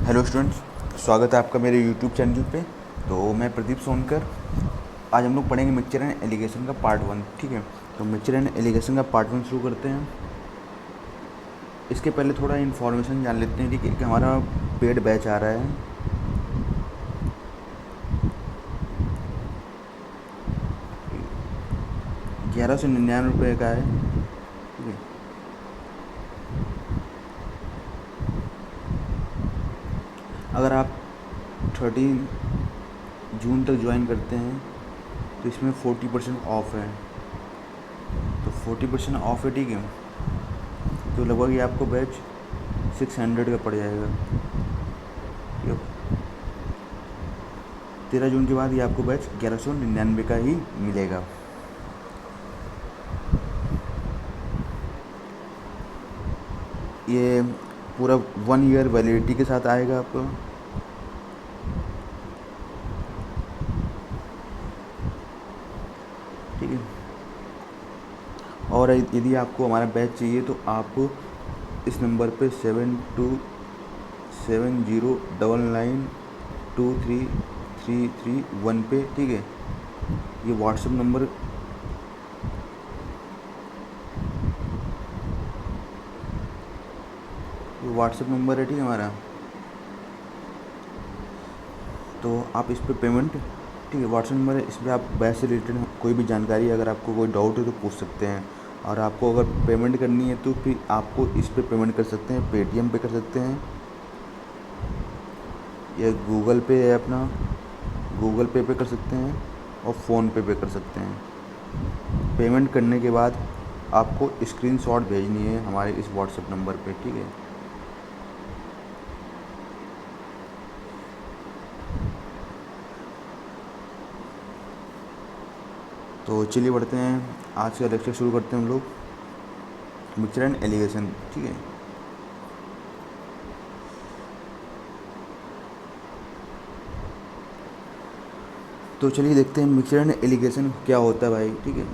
Hello students, स्वागत है आपका मेरे यूट्यूब चैनल पे। तो मैं प्रदीप सोनकर। आज हम लोग पढ़ेंगे मिक्सचर एंड एलिगेशन का पार्ट 1। ठीक है, तो मिक्सचर एंड एलिगेशन का पार्ट 1 शुरू करते हैं। इसके पहले थोड़ा इन्फॉर्मेशन जान लेते हैं। ठीक है, कि हमारा पेड बैच आ रहा है 1199 रुपये का है। ठीक है, अगर आप 13 जून तक ज्वाइन करते हैं तो इसमें 40% ऑफ है। तो 40% ऑफ है। ठीक है, तो लगभग ये आपको बैच 600 का पड़ जाएगा। ठीक है, 13 जून के बाद ये आपको बैच 1199 का ही मिलेगा। ये पूरा 1 ईयर वैलिडिटी के साथ आएगा आपको। ठीक है, और यदि आपको हमारा बैच चाहिए तो आप इस नंबर पे 727099233331 पे, ठीक है, ये व्हाट्सएप नंबर है। ठीक है हमारा, तो आप इस पर पेमेंट, ठीक है, व्हाट्सएप नंबर है, इस पर आप बैच से रिलेटेड कोई भी जानकारी, अगर आपको कोई डाउट है तो पूछ सकते हैं। और आपको अगर पेमेंट करनी है तो फिर आपको इस पर पेमेंट कर सकते हैं, पेटीएम पे कर सकते हैं या गूगल पे है अपना, गूगल पे कर सकते हैं और फ़ोन पे कर सकते हैं। पेमेंट करने के बाद आपको स्क्रीनशॉट भेजनी है हमारे इस व्हाट्सएप नंबर पे। ठीक है, तो चलिए बढ़ते हैं, आज का लेक्चर शुरू करते हैं हम लोग, मिक्सचर एंड एलिगेशन। ठीक है, तो चलिए देखते हैं मिक्सचर एंड एलिगेशन क्या होता है भाई। ठीक है,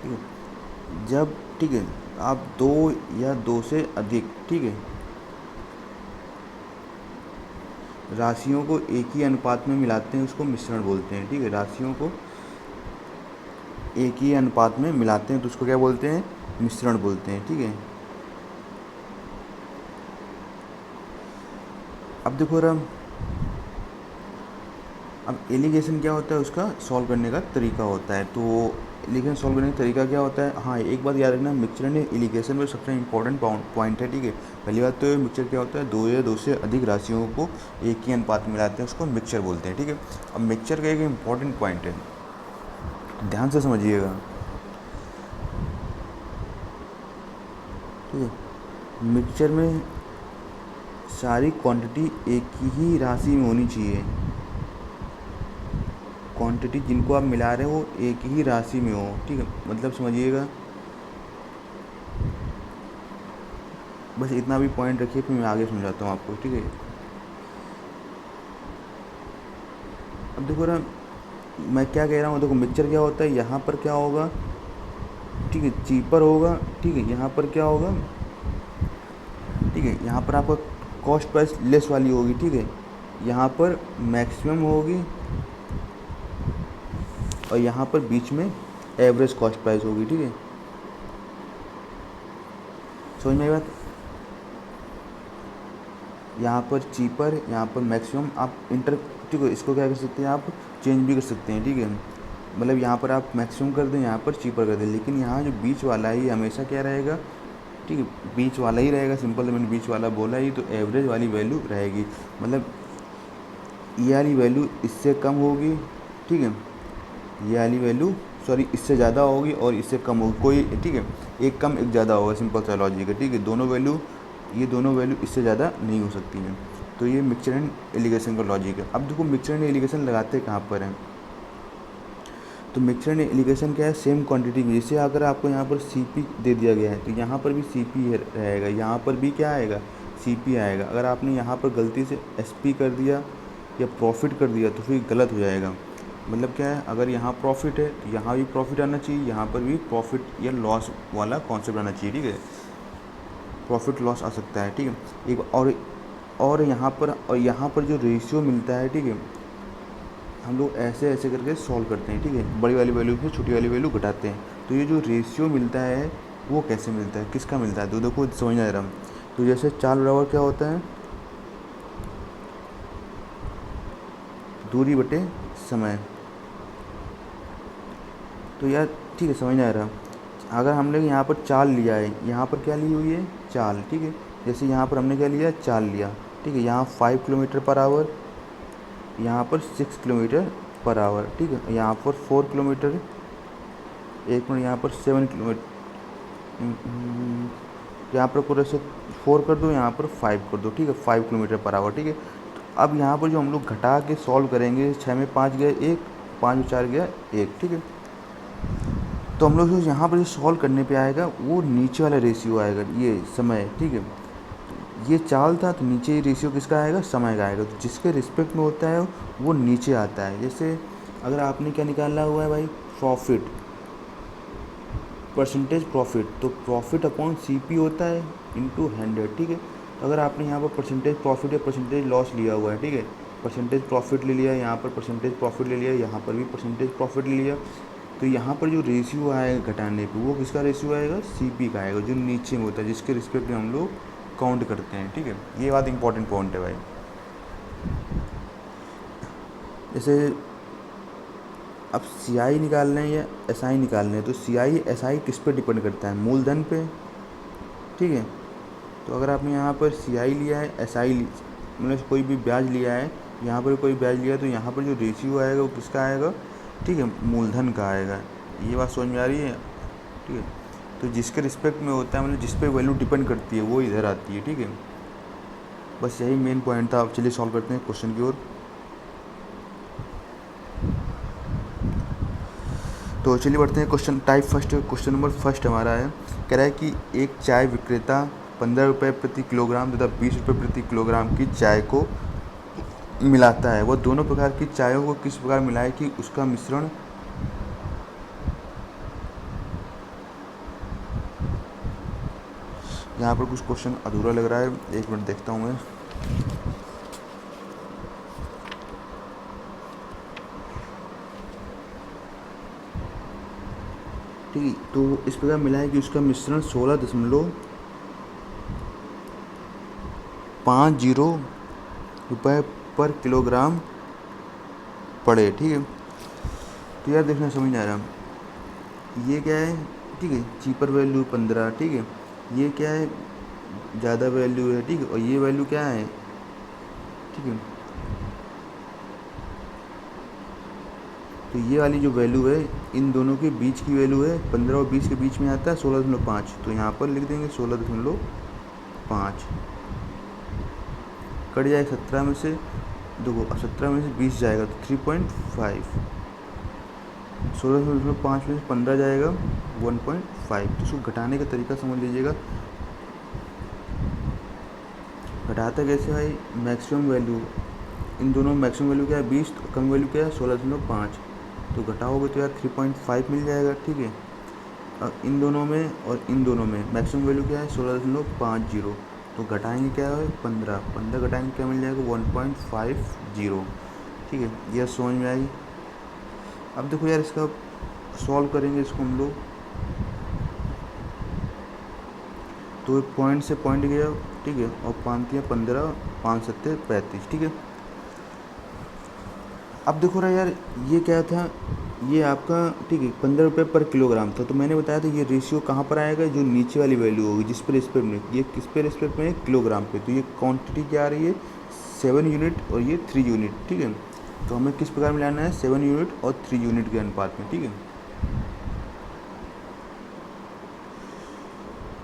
ठीक है, जब, ठीक है, आप दो या दो से अधिक, ठीक है, राशियों को एक ही अनुपात में मिलाते हैं उसको मिश्रण बोलते हैं। ठीक है, राशियों को एक ही अनुपात में मिलाते हैं तो उसको क्या बोलते हैं, मिश्रण बोलते हैं। ठीक है, अब देखो रहा, अब एलिगेशन क्या होता है, उसका सॉल्व करने का तरीका होता है। तो एलिगेशन सॉल्व करने का तरीका क्या होता है, हाँ एक बात याद रखना, मिक्सचर एंड एलिगेशन में सबसे इंपॉर्टेंट पॉइंट है। ठीक है, पहली बात तो मिक्सचर क्या होता है, दो या दो से अधिक राशियों को एक ही अनुपात में मिलाते हैं उसको मिक्सचर बोलते हैं। ठीक है, अब मिक्सचर का एक इम्पॉर्टेंट पॉइंट है, ध्यान से समझिएगा। ठीक है, मिक्सचर में सारी क्वांटिटी एक ही राशि में होनी चाहिए। क्वांटिटी जिनको आप मिला रहे हो एक ही राशि में हो। ठीक है, मतलब समझिएगा, बस इतना भी पॉइंट रखिए, फिर मैं आगे समझाता हूँ आपको। ठीक है, अब देखो ना, मैं क्या कह रहा हूँ, देखो मिक्सचर क्या होता है, यहाँ पर क्या होगा, ठीक है, चीपर होगा। ठीक है, यहाँ पर क्या होगा, ठीक है, यहाँ पर आपका कॉस्ट प्राइस लेस वाली होगी। ठीक है, यहाँ पर मैक्सिमम होगी और यहाँ पर बीच में एवरेज कॉस्ट प्राइस होगी। ठीक है, समझ में आई बात, यहाँ पर चीपर, यहाँ पर मैक्सिमम, आप इंटर, ठीक है, इसको क्या कर सकते हैं, आप चेंज भी कर सकते हैं। ठीक है, मतलब यहाँ पर आप मैक्सिमम कर दें, यहाँ पर चीपर कर दें, लेकिन यहाँ जो बीच वाला है ये हमेशा क्या रहेगा, ठीक है, बीच वाला ही रहेगा। सिंपल, मैंने बीच वाला बोला ही, तो एवरेज वाली वैल्यू रहेगी, मतलब ये वाली वैल्यू इससे कम होगी। ठीक है, ये वाली वैल्यू, सॉरी, इससे ज़्यादा होगी और इससे कम होगी कोई। ठीक है, एक कम एक ज़्यादा होगा, सिंपल सा लॉजिक है। ठीक है, दोनों वैल्यू, ये दोनों वैल्यू इससे ज़्यादा नहीं हो सकती हैं। तो ये मिक्सचर एंड एलिगेशन का लॉजिक है। अब देखो मिक्सचर एंड एलिगेशन लगाते कहाँ पर हैं, तो मिक्सचर एंड एलिगेशन क्या है, सेम क्वांटिटी में। जैसे अगर आपको यहाँ पर CP दे दिया गया है तो यहाँ पर भी CP रहेगा, यहाँ पर भी क्या आएगा, CP आएगा। अगर आपने यहाँ पर गलती से SP कर दिया या प्रॉफिट कर दिया तो फिर गलत हो जाएगा। मतलब क्या है, अगर यहाँ प्रॉफिट है तो यहाँ भी प्रॉफिट आना चाहिए, यहाँ पर भी प्रॉफिट या लॉस वाला कॉन्सेप्ट आना चाहिए, ठीक है। प्रॉफिट लॉस आ सकता है, ठीक है। एक और यहाँ पर जो रेशियो मिलता है, ठीक है, हम लोग ऐसे ऐसे करके सॉल्व करते हैं, ठीक है। बड़ी वाली वैल्यू से छोटी वाली वैल्यू घटाते हैं। तो ये जो रेशियो मिलता है वो कैसे मिलता है, किसका मिलता है, तो देखो समझ आ रहा हूँ। तो जैसे चाल बराबर क्या होता है, दूरी बटे समय। तो यार ठीक है, समझ में आ रहा। अगर हमने यहाँ पर चाल लिया है, यहाँ पर क्या ली हुई है, चाल, ठीक है। जैसे यहाँ पर हमने क्या लिया, चाल लिया, ठीक है। यहाँ 5 किलोमीटर पर आवर, यहाँ पर 6 किलोमीटर पर आवर, ठीक है। यहाँ पर 4 किलोमीटर, एक मिनट, यहाँ पर 7 किलोमीटर, यहाँ पर पूरे से 4 कर दो, यहाँ पर 5 कर दो, ठीक है, 5 किलोमीटर पर आवर, ठीक है। तो अब यहाँ पर जो हम लोग घटा के सॉल्व करेंगे, 6 में 5 गया 1, 5 में 4 गया 1, ठीक है। तो हम लोग जो यहाँ पर जो सॉल्व करने पे आएगा वो नीचे वाला रेशियो आएगा, ये समय, ठीक है। ये चाल था तो नीचे ये रेशियो किसका आएगा, समय का आएगा। तो जिसके रिस्पेक्ट में होता है वो नीचे आता है। जैसे अगर आपने क्या निकाला हुआ है भाई, प्रॉफिट, परसेंटेज प्रॉफिट, तो प्रॉफिट अपॉन CP होता है इंटू 100, ठीक है। तो अगर आपने यहाँ पर परसेंटेज प्रॉफिट या परसेंटेज लॉस लिया हुआ है, ठीक है, परसेंटेज प्रॉफिट ले लिया, यहाँ पर परसेंटेज प्रॉफिट ले लिया, यहाँ पर भी परसेंटेज प्रॉफिट ले लिया, तो यहाँ पर जो रेशियो आएगा घटाने पे वो किसका रेशियो आएगा, CP का आएगा, जो नीचे में होता है, जिसके रिस्पेक्ट में हम लोग काउंट करते हैं, ठीक है। ये बात इंपॉर्टेंट पॉइंट है भाई। जैसे अब CI निकालना है या SI निकालना है, तो CI SI किस पे डिपेंड करता है, मूलधन पे, ठीक है। तो अगर आपने यहाँ पर CI लिया है, SI मतलब कोई भी ब्याज लिया है, यहाँ पर कोई ब्याज लिया है, तो यहाँ पर जो रेशियो आएगा वो किसका आएगा, ठीक है, मूलधन का आएगा। ये बात समझ में आ रही है, ठीक है। तो जिसके रिस्पेक्ट में होता है, मतलब जिस पे वैल्यू डिपेंड करती है वो इधर आती है, ठीक है। बस यही मेन पॉइंट था। अब चलिए सॉल्व करते हैं क्वेश्चन की ओर। तो चलिए बढ़ते हैं question type first. Question number first हमारा है, कह रहा है कि एक चाय विक्रेता 15 रुपये प्रति किलोग्राम तथा 20 रुपये प्रति किलोग्राम की चाय को मिलाता है। वह दोनों प्रकार की चायों को किस प्रकार मिलाए कि उसका मिश्रण यहाँ पर कुछ क्वेश्चन अधूरा लग रहा है, एक मिनट देखता हूँ मैं। ठीक है, तो इस प्रकार मिला है कि उसका मिश्रण 16.50 रुपये पर किलोग्राम पड़े, ठीक है। तो यार देखना समझ नहीं आ रहा, ये क्या है, ठीक है, चीपर वैल्यू 15, ठीक है। ये क्या है, ज़्यादा वैल्यू है, ठीक है, और ये वैल्यू क्या है, ठीक है। तो ये वाली जो वैल्यू है इन दोनों के बीच की वैल्यू है, 15 और 20 के बीच में आता है 16.5, तो यहाँ पर लिख देंगे 16.5, कट जाए 17 में से, देखो 17 में से 20 जाएगा तो 3.5, 16.5 में से 15 जाएगा 1.5। तो इसको घटाने का तरीका समझ लीजिएगा। घटाता कैसे भाई, मैक्सिमम वैल्यू, इन दोनों में मैक्सिमम वैल्यू क्या है 20, तो कम वैल्यू क्या है 16.5, तो घटाओगे तो यार 3.5 मिल जाएगा, ठीक है। अब इन दोनों में और इन दोनों में मैक्सिमम वैल्यू क्या है 16.50, तो घटाएंगे क्या है 15 घटाएंगे क्या मिल जाएगा 1.50, ठीक है। यह समझ में आई। अब देखो यार इसका सॉल्व करेंगे इसको हम लोग, तो पॉइंट से पॉइंट गया, ठीक है, और 5×15 5 7 35, ठीक है। अब देखो रहा यार ये क्या था, ये आपका, ठीक है, 15 रुपये पर किलोग्राम था। तो मैंने बताया था ये रेशियो कहाँ पर आएगा, जो नीचे वाली वैल्यू होगी जिस पर रिस्पेक्ट में, ये किस पे रिस्पेक्ट में है, किलोग्राम पे। तो ये क्वांटिटी क्या आ रही है 7 यूनिट और ये 3 यूनिट, ठीक है। तो हमें किस प्रकार मिलाना है 7 यूनिट और 3 यूनिट के अनुपात में, ठीक है।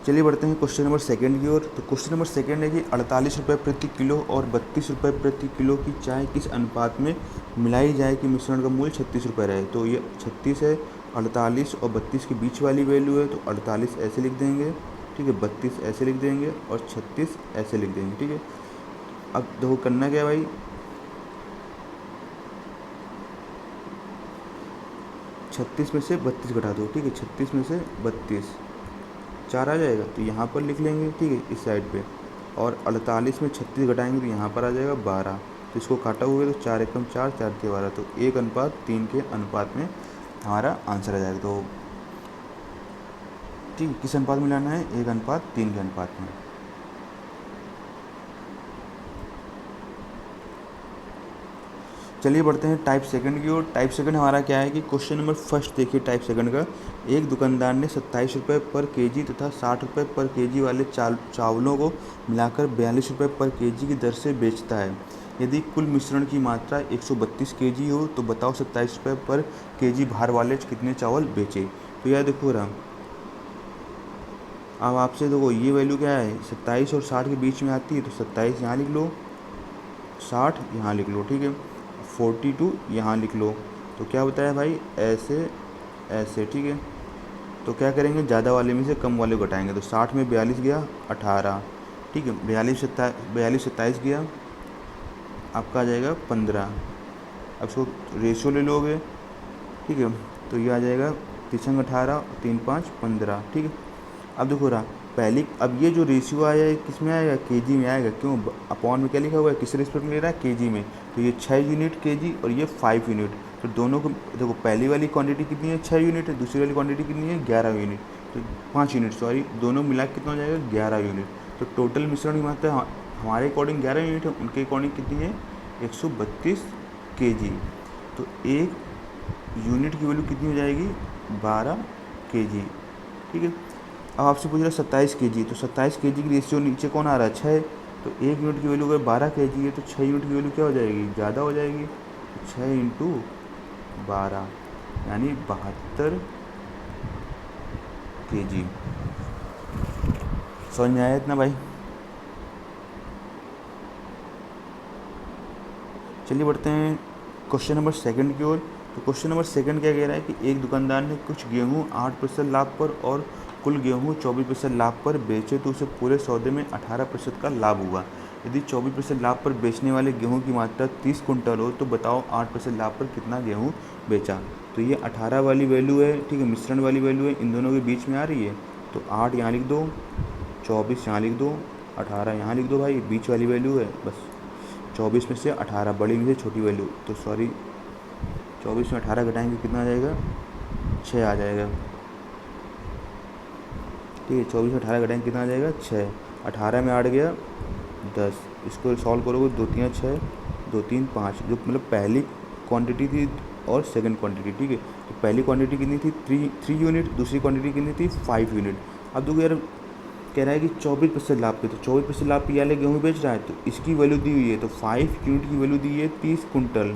चलिए बढ़ते हैं क्वेश्चन नंबर सेकंड की ओर। तो क्वेश्चन नंबर सेकंड है कि 48 रुपये प्रति किलो और 32 रुपये प्रति किलो की चाय किस अनुपात में मिलाई जाए कि मिश्रण का मूल्य 36 रुपये रहे। तो ये 36 है, 48 और 32 के बीच वाली वैल्यू है, तो 48 ऐसे लिख देंगे, ठीक है, 32 ऐसे लिख देंगे और 36 ऐसे लिख देंगे, ठीक है। अब देखो करना क्या है भाई, 36 में से 32 घटा दो, ठीक है, 36 में से 32 4 आ जाएगा, तो यहाँ पर लिख लेंगे, ठीक है, इस साइड पे। और 48 में 36 घटाएंगे तो यहाँ पर आ जाएगा 12, तो इसको काटा हुआ है तो 4 एकम 4, 4 के 12, तो 1:3 के अनुपात में हमारा आंसर आ जाएगा। तो ठीक है, किस अनुपात में लाना है, 1:3 के अनुपात में। चलिए बढ़ते हैं टाइप सेकंड की ओर। टाइप सेकंड हमारा क्या है कि क्वेश्चन नंबर फर्स्ट देखिए टाइप सेकंड का। एक दुकानदार ने 27 रुपये पर केजी तथा 60 रुपये पर केजी वाले चावलों को मिलाकर 42 रुपये पर केजी की दर से बेचता है। यदि कुल मिश्रण की मात्रा 132 केजी हो तो बताओ 27 रुपये पर केजी भार वाले कितने चावल बेचे। तो यह देखो रहा, अब आपसे देखो ये वैल्यू क्या है, 27 और 60 के बीच में आती है, तो 27 यहाँ लिख लो, 60 यहाँ लिख लो, ठीक है, 42 यहाँ लिख लो। तो क्या बताया भाई, ऐसे ऐसे, ठीक है। तो क्या करेंगे, ज़्यादा वाले में से कम वाले को घटाएंगे, तो 60 में 42 गया 18, ठीक है, 42 27 गया, आपका आ जाएगा 15। अब इसको रेशियो ले लोगे, ठीक है, तो ये आ जाएगा 3 18 3 5 15, ठीक है। अब देखो रहा पहली, अब ये जो रेशियो आया है किस में आएगा, केजी में आएगा, क्यों, अपॉन में क्या लिखा हुआ है, किस रिस्पेक्ट में ले रहा है, केजी में, तो ये 6 यूनिट केजी और ये 5 यूनिट, तो दोनों को देखो, पहली वाली क्वांटिटी कितनी है, 6 यूनिट है, दूसरी वाली क्वांटिटी कितनी है, 11 यूनिट, तो 5 यूनिट, सॉरी, दोनों मिला कितना हो जाएगा, 11 यूनिट। तो टोटल मिश्रण की मात्रा हमारे अकॉर्डिंग 11 यूनिट है, उनके अकॉर्डिंग कितनी है, 132 केजी। तो एक यूनिट की वैल्यू कितनी हो जाएगी, 12 केजी, ठीक है। अब आपसे पूछ रहा है 27 केजी, तो 27 केजी की रेशियो नीचे कौन आ रहा है, 6, तो एक यूनिट की वैल्यू अगर 12 केजी है तो 6 यूनिट की वैल्यू क्या हो जाएगी, ज़्यादा हो जाएगी, 6 इंटू 12 यानी 72 केजी। समझ में आया इतना भाई। चलिए बढ़ते हैं क्वेश्चन नंबर सेकंड की ओर। तो क्वेश्चन नंबर सेकंड क्या कह रहा है कि एक दुकानदार ने कुछ गेहूँ 8% लाभ पर और कुल गेहूँ 24% लाभ पर बेचे तो उसे पूरे सौदे में 18% का लाभ हुआ। यदि 24% लाभ पर बेचने वाले गेहूँ की मात्रा 30 कुंटल हो तो बताओ 8% लाभ पर कितना गेहूँ बेचा। तो ये 18 वाली वैल्यू है, ठीक है, मिश्रण वाली वैल्यू है, इन दोनों के बीच में आ रही है, तो 8 यहाँ लिख दो, 24 यहाँ लिख दो, 18 यहाँ लिख दो भाई, बीच वाली वैल्यू है बस। 24 में से 18, बड़ी में से छोटी वैल्यू, तो सॉरी 24 में 18 घटाएंगे कितना आ जाएगा, 6 आ जाएगा, ठीक है। 24 में 18 घटाएंगे कितना आ जाएगा, 6, 18 में 8 गया 10, इसको सॉल्व करोगे 2 3 6, 2 3 5, जो मतलब पहली क्वांटिटी थी और सेकंड क्वांटिटी, ठीक है। तो पहली क्वांटिटी कितनी थी, 3 यूनिट, दूसरी क्वांटिटी कितनी थी, 5 यूनिट। अब देखो यार कह रहा है कि 24% लाभ पे, तो 24% लाभ पे वाले गेहूँ बेच रहा है, तो इसकी वैल्यू दी हुई है, तो 5 यूनिट की वैल्यू दी है 30 कुंटल,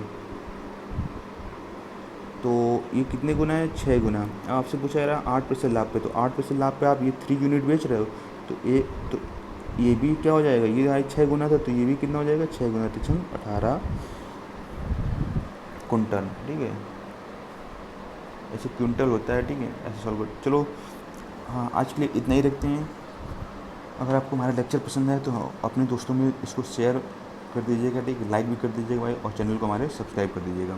तो ये कितने गुना है, 6 गुना। अब आपसे पूछा जा रहा है 8% लाभ पे, तो 8% लाभ पे आप ये 3 यूनिट बेच रहे हो, तो ये भी क्या हो जाएगा, ये भाई 6 गुना था, तो ये भी कितना हो जाएगा, 6 गुना 3 18 कुंटल, ठीक है, ऐसे क्विंटल होता है, ठीक है, ऐसे सॉल्व कर। चलो हाँ, आज के लिए इतना ही रखते हैं। अगर आपको हमारा लेक्चर पसंद आए तो अपने दोस्तों में इसको शेयर कर दीजिएगा, ठीक है, लाइक भी कर दीजिएगा भाई, और चैनल को हमारे सब्सक्राइब कर दीजिएगा।